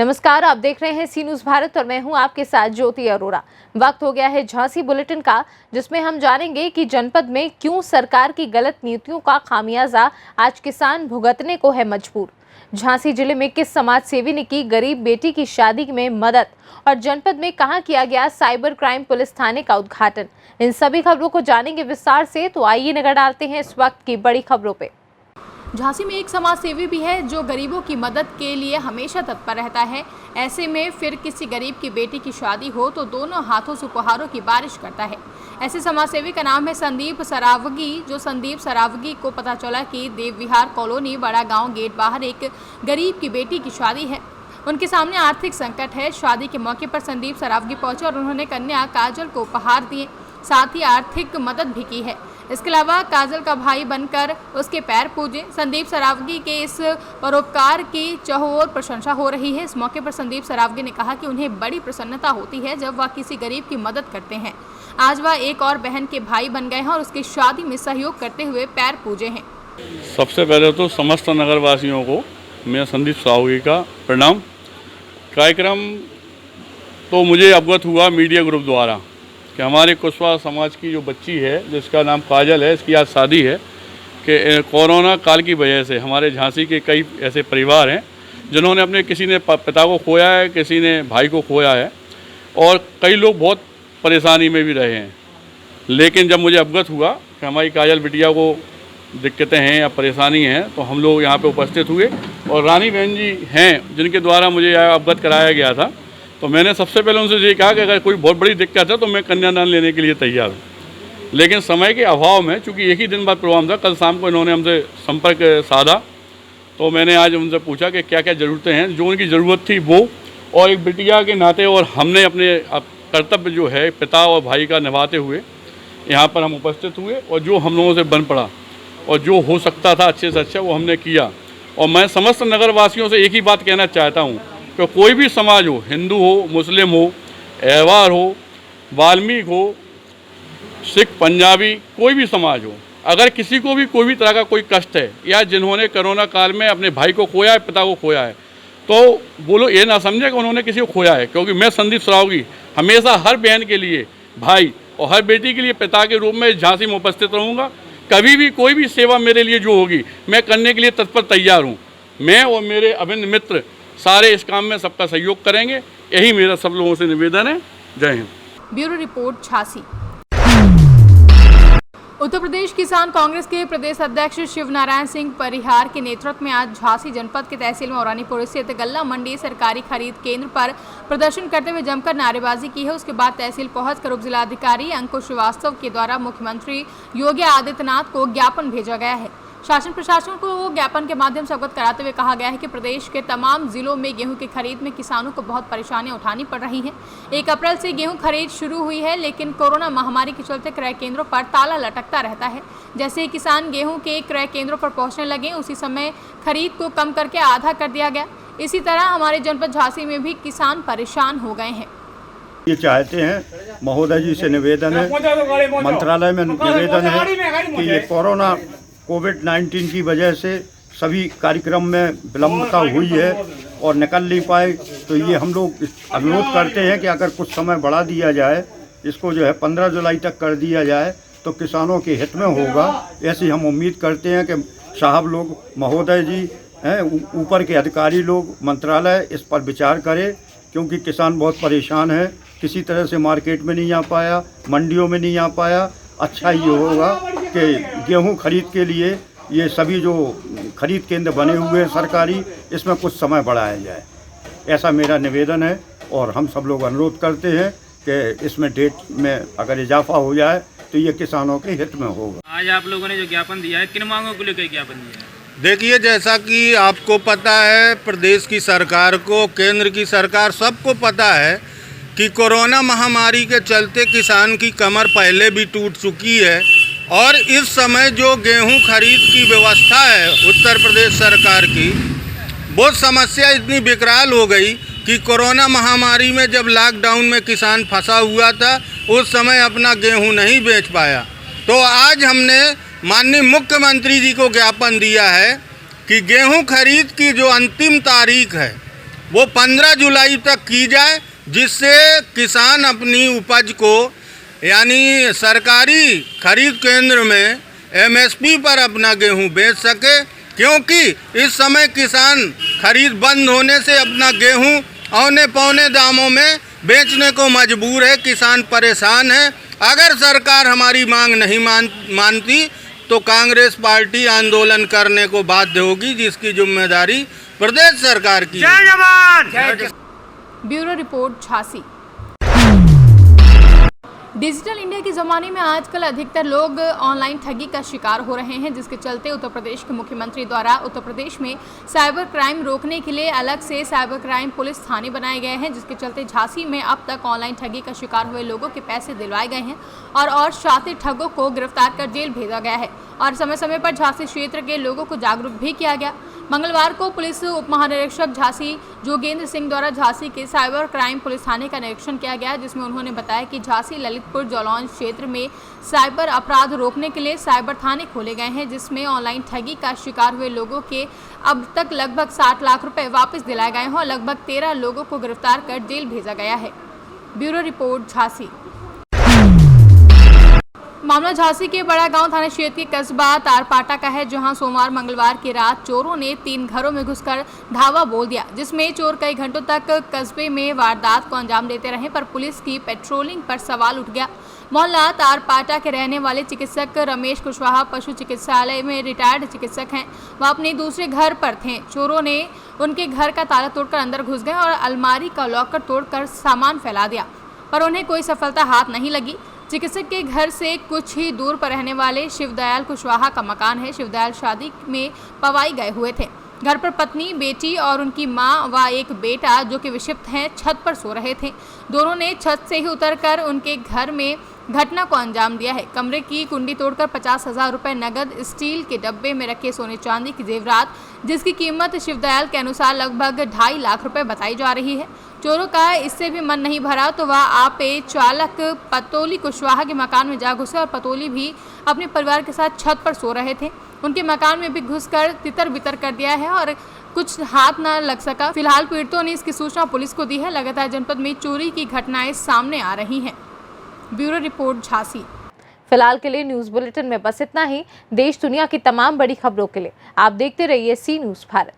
नमस्कार, आप देख रहे हैं सी न्यूज़ भारत और मैं हूं आपके साथ ज्योति अरोरा। वक्त हो गया है झांसी बुलेटिन का, जिसमें हम जानेंगे कि जनपद में क्यों सरकार की गलत नीतियों का खामियाजा आज किसान भुगतने को है मजबूर। झांसी जिले में किस समाज सेवी ने की गरीब बेटी की शादी में मदद और जनपद में कहां किया गया साइबर क्राइम पुलिस थाने का उद्घाटन। इन सभी खबरों को जानेंगे विस्तार से, तो आइए नजर डालते हैं इस वक्त की बड़ी खबरों पे। झांसी में एक समाज सेवी भी है जो गरीबों की मदद के लिए हमेशा तत्पर रहता है। ऐसे में फिर किसी गरीब की बेटी की शादी हो तो दोनों हाथों से उपहारों की बारिश करता है। ऐसे समाज सेवी का नाम है संदीप सरावगी। जो संदीप सरावगी को पता चला कि देव विहार कॉलोनी बड़ा गांव गेट बाहर एक गरीब की बेटी की शादी है। उनके सामने आर्थिक संकट है। शादी के मौके पर संदीप सरावगी पहुंचे और उन्होंने कन्या काजल को उपहार दिए, साथ ही आर्थिक मदद भी की है। इसके अलावा काजल का भाई बनकर उसके पैर पूजे। संदीप सरावगी के इस परोपकार की चहुओर प्रशंसा हो रही है। इस मौके पर संदीप सरावगी ने कहा कि उन्हें बड़ी प्रसन्नता होती है जब वह किसी गरीब की मदद करते हैं। आज वह एक और बहन के भाई बन गए हैं और उसकी शादी में सहयोग करते हुए पैर पूजे हैं। सबसे पहले तो समस्त नगरवासियों को मैं संदीप सरावगी का प्रणाम। कार्यक्रम तो मुझे अवगत हुआ मीडिया ग्रुप द्वारा कि हमारे कुशवाहा समाज की जो बच्ची है जिसका नाम काजल है, इसकी आज शादी है कि कोरोना काल की वजह से हमारे झांसी के कई ऐसे परिवार हैं जिन्होंने अपने किसी ने पिता को खोया है, किसी ने भाई को खोया है और कई लोग बहुत परेशानी में भी रहे हैं। लेकिन जब मुझे अवगत हुआ कि हमारी काजल बिटिया को दिक्कतें हैं या परेशानी हैं तो हम लोग यहाँ पे उपस्थित हुए और रानी बहन जी हैं जिनके द्वारा मुझे अवगत कराया गया था। तो मैंने सबसे पहले उनसे ये कहा कि अगर कोई बहुत बड़ी दिक्कत है तो मैं कन्यादान लेने के लिए तैयार हूँ। लेकिन समय के अभाव में, चूँकि एक ही दिन बाद प्रोग्राम था, कल शाम को इन्होंने हमसे संपर्क साधा तो मैंने आज उनसे पूछा कि क्या क्या ज़रूरतें हैं, जो उनकी ज़रूरत थी वो, और एक बिटिया के नाते और हमने अपने कर्तव्य जो है पिता और भाई का निभाते हुए यहाँ पर हम उपस्थित हुए और जो हम लोगों से बन पड़ा और जो हो सकता था अच्छे से अच्छा वो हमने किया। और मैं समस्त नगरवासियों से एक ही बात कहना चाहता हूँ कि कोई भी समाज हो, हिंदू हो, मुस्लिम हो, अहवार हो, वाल्मीकि हो, सिख, पंजाबी, कोई भी समाज हो, अगर किसी को भी कोई भी तरह का कोई कष्ट है या जिन्होंने कोरोना काल में अपने भाई को खोया है, पिता को खोया है, तो वो लोग ये ना समझे कि उन्होंने किसी को खोया है। क्योंकि मैं संदीप सरावगी हमेशा हर बहन के लिए भाई और हर बेटी के लिए पिता के रूप में झांसी में उपस्थित रहूँगा। कभी भी कोई भी सेवा मेरे लिए जो होगी मैं करने के लिए तत्पर तैयार हूँ। मैं और मेरे अभिन्न मित्र सारे इस काम में सबका सहयोग करेंगे, यही मेरा सब लोगों से निवेदन है। जय हिंद। Bureau report Jhansi. Uttar Pradesh Kisan Congress के प्रदेश अध्यक्ष शिव नारायण सिंह परिहार के नेतृत्व में आज झांसी जनपद के तहसील मौरानीपुर स्थित गल्ला मंडी सरकारी खरीद केंद्र पर प्रदर्शन करते हुए जमकर नारेबाजी की है। उसके बाद तहसील पहुंचकर उप जिलाधिकारी अंकुश श्रीवास्तव के द्वारा मुख्यमंत्री योगी आदित्यनाथ को ज्ञापन भेजा गया है। शासन प्रशासन को ज्ञापन के माध्यम से अवगत कराते हुए कहा गया है कि प्रदेश के तमाम जिलों में गेहूं की खरीद में किसानों को बहुत परेशानियां उठानी पड़ रही हैं। 1 अप्रैल से गेहूं खरीद शुरू हुई है, लेकिन कोरोना महामारी के चलते क्रय केंद्रों पर ताला लटकता रहता है। जैसे ही किसान गेहूं के क्रय केंद्रों पर पहुंचने लगे, उसी समय खरीद को कम करके आधा कर दिया गया। इसी तरह हमारे जनपद झांसी में भी किसान परेशान हो गए हैं। ये चाहते हैं, महोदय जी से निवेदन है, मंत्रालय में निवेदन है कि ये कोरोना कोविड-19 की वजह से सभी कार्यक्रम में विलंबता हुई है और निकल नहीं पाए, तो ये हम लोग अनुरोध करते हैं कि अगर कुछ समय बढ़ा दिया जाए, इसको जो है 15 जुलाई तक कर दिया जाए तो किसानों के हित में होगा। ऐसी हम उम्मीद करते हैं कि साहब लोग, महोदय जी हैं, ऊपर के अधिकारी लोग, मंत्रालय इस पर विचार करे, क्योंकि किसान बहुत परेशान है, किसी तरह से मार्केट में नहीं आ पाया, मंडियों में नहीं आ पाया। अच्छा ये होगा कि गेहूं खरीद के लिए ये सभी जो खरीद केंद्र बने हुए हैं सरकारी, इसमें कुछ समय बढ़ाया जाए, ऐसा मेरा निवेदन है। और हम सब लोग अनुरोध करते हैं कि इसमें डेट में अगर इजाफा हो जाए तो ये किसानों के हित में होगा। आज आप लोगों ने जो ज्ञापन दिया है, किन मांगों को लेकर ज्ञापन दिया है? देखिए, जैसा कि आपको पता है, प्रदेश की सरकार को, केंद्र की सरकार, सबको पता है कि कोरोना महामारी के चलते किसान की कमर पहले भी टूट चुकी है और इस समय जो गेहूं खरीद की व्यवस्था है उत्तर प्रदेश सरकार की, वो समस्या इतनी विकराल हो गई कि कोरोना महामारी में जब लॉकडाउन में किसान फंसा हुआ था, उस समय अपना गेहूं नहीं बेच पाया। तो आज हमने माननीय मुख्यमंत्री जी को ज्ञापन दिया है कि गेहूं खरीद की जो अंतिम तारीख है वो 15 जुलाई तक की जाए, जिससे किसान अपनी उपज को यानी सरकारी खरीद केंद्र में MSP पर अपना गेहूं बेच सके, क्योंकि इस समय किसान खरीद बंद होने से अपना गेहूं औने पौने दामों में बेचने को मजबूर है। किसान परेशान है। अगर सरकार हमारी मांग नहीं मानती तो कांग्रेस पार्टी आंदोलन करने को बाध्य होगी, जिसकी जिम्मेदारी प्रदेश सरकार की है। Bureau report Jhansi. Digital India के ज़माने में आजकल अधिकतर लोग ऑनलाइन ठगी का शिकार हो रहे हैं, जिसके चलते उत्तर प्रदेश के मुख्यमंत्री द्वारा उत्तर प्रदेश में साइबर क्राइम रोकने के लिए अलग से साइबर क्राइम पुलिस थाने बनाए गए हैं, जिसके चलते झांसी में अब तक ऑनलाइन ठगी का शिकार हुए लोगों के पैसे दिलवाए गए हैं और शातिर ठगों को गिरफ्तार कर जेल भेजा गया है और समय समय पर झांसी क्षेत्र के लोगों को जागरूक भी किया गया। मंगलवार को पुलिस उप महानिरीक्षक झांसी जोगेंद्र सिंह द्वारा झांसी के साइबर क्राइम पुलिस थाने का निरीक्षण किया गया, जिसमें उन्होंने बताया कि झांसी ललितपुर जलौन क्षेत्र में साइबर अपराध रोकने के लिए साइबर थाने खोले गए हैं, जिसमें ऑनलाइन ठगी का शिकार हुए लोगों के अब तक लगभग 60 लाख रुपए वापस दिलाए गए हैं और लगभग 13 लोगों को गिरफ्तार कर जेल भेजा गया है। Bureau report Jhansi. मामला झांसी के बड़ा गांव थाना क्षेत्र के कस्बा तारपाटा का है, जहां सोमवार मंगलवार की रात चोरों ने 3 घरों में घुसकर धावा बोल दिया, जिसमें चोर कई घंटों तक कस्बे में वारदात को अंजाम देते रहे, पर पुलिस की पेट्रोलिंग पर सवाल उठ गया। मोहल्ला तारपाटा के रहने वाले चिकित्सक रमेश कुशवाहा पशु चिकित्सालय में रिटायर्ड चिकित्सक हैं। वह अपने दूसरे घर पर थे। चोरों ने उनके घर का ताला तोड़कर अंदर घुस गए और अलमारी का लॉकर तोड़कर सामान फैला दिया, पर उन्हें कोई सफलता हाथ नहीं लगी। चिकित्सक के घर से कुछ ही दूर पर रहने वाले शिवदयाल कुशवाहा का मकान है। शिवदयाल शादी में पवाई गए हुए थे। घर पर पत्नी, बेटी और उनकी मां व एक बेटा जो कि विक्षिप्त हैं छत पर सो रहे थे। दोनों ने छत से ही उतरकर उनके घर में घटना को अंजाम दिया है। कमरे की कुंडी तोड़कर 50,000 रुपए नगद, स्टील के डब्बे में रखे सोने चांदी की जेवरात, जिसकी कीमत शिवदयाल के अनुसार लगभग 2.5 लाख रुपए बताई जा रही है। चोरों का इससे भी मन नहीं भरा तो वह आपे चालक पतोली कुशवाहा के मकान में जा घुसे और पतोली भी अपने परिवार के साथ छत पर सो रहे थे। उनके मकान में भी घुसकर तितर बितर कर दिया है और कुछ हाथ न लग सका। फिलहाल पीड़ितों ने इसकी सूचना पुलिस को दी है। लगातार जनपद में चोरी की घटनाएं सामने आ रही हैं। Bureau report Jhansi. फिलहाल के लिए न्यूज़ बुलेटिन में बस इतना ही। देश दुनिया की तमाम बड़ी खबरों के लिए आप देखते रहिए सी न्यूज़ भारत।